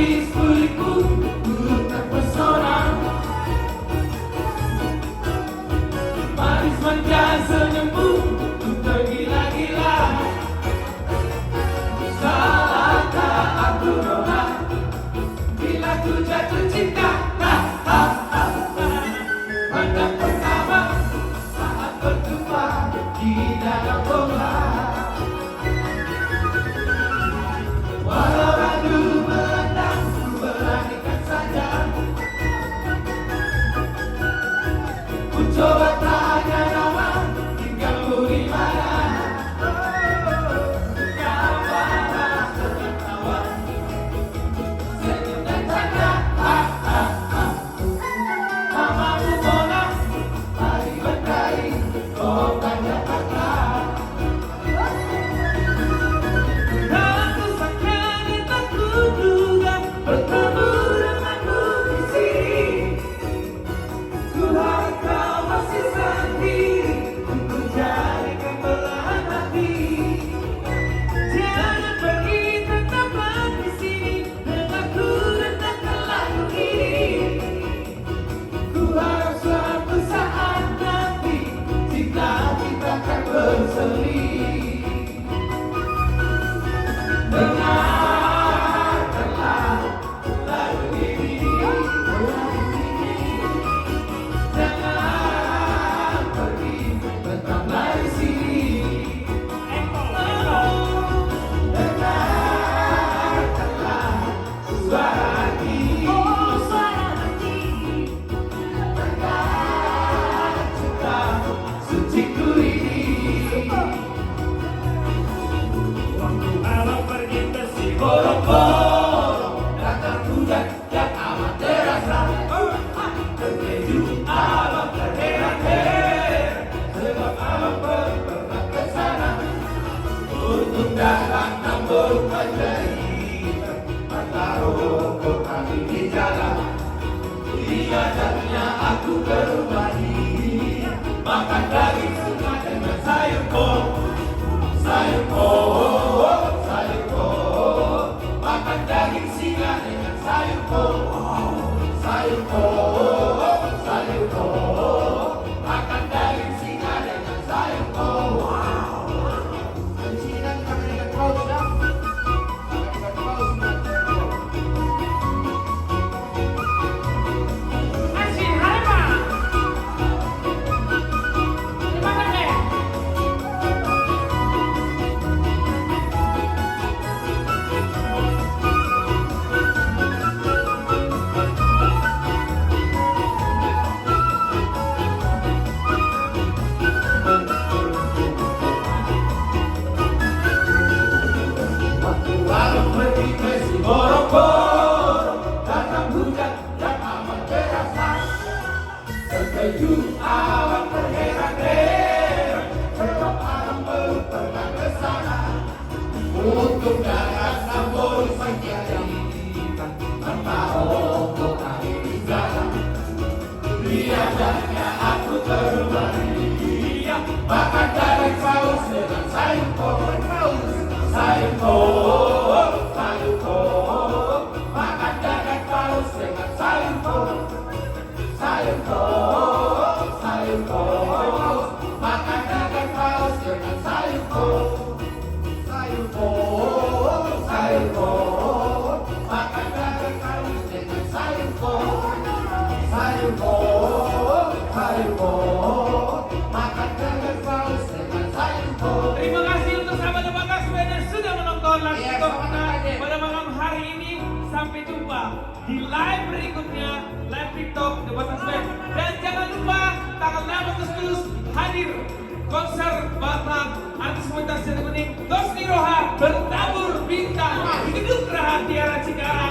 Gadis kulitku turut terpesona, manis manja senyummu untuk tergila-gila. Salahkah aku nona bila ku jatuh cinta? Pada pertama saat berjumpa di dalam bola, walau ragu melanda, ku beranikan saja. Ku coba tanya nama, tinggalmu di mana? Kau marah tertawa, senyum dan tanda. Namamu Mona, hari berkali kota Jakarta. Tak kusangka dan tak kuduga bertemu denganmu di sini. Ku harap kau masih sendiri untuk jadikan belahan hati. Jangan pergi, tetaplah di sini dan aku datangkanlah begini. Ku harap suatu saat nanti cinta kita akan berseri. Dengarkanlah lagu ini, jangan pergi, tetaplah di sini. Dengarkanlah suara hati, cinta suciku ini. Kalau pergi ke si Boro-boro datang hujan yang amat terasa, terkeju alam terheran-heran, sebab alam pernah ke sana untuk datang namun menjadi Matahari kami di jalan. Lihatnya aku ke rumah ini, makan daging sungai dengan sayur kol, sayur kol, sayur kol, makan daging singa dengan sayur kol, sayur kol, sayur kol, makan daging singa dengan sayur kol. Di sini kan makan ikan paus ya, makan ikan paus. Asyik Harima. Terima kasih. Lalu pergi ke si Boro-boro, datang hujan yang amat terasa, terkejut alam terheran-heran, sebab alam belum pernah ke sana untuk datang namun menjadi Matahari kami di jalan. Lihatnya aku ke rumah ini, makan daging paus dengan sayur kol, sayur kol, sayur kol, makan daging paus dengan sayur kol, sayur kol, sayur kol, makan daging paus dengan sayur kol, sayur kol, sayur kol, makan daging paus dengan sayur kol, sayur kol, sayur kol, makan daging paus dengan sayur kol. Terima kasih untuk sahabat-sahabat Kasben yang sudah menonton live Iya, TikTok sama kita aja. pada malam hari ini. Sampai jumpa di live berikutnya, live TikTok Debat Kasben. Dan jangan lupa tanggal 6 Agustus hadir konser Batak artis komunitas Jati Bening Dos Niroha bertabur bintang di Gedung Geraha Tiara Cikarang.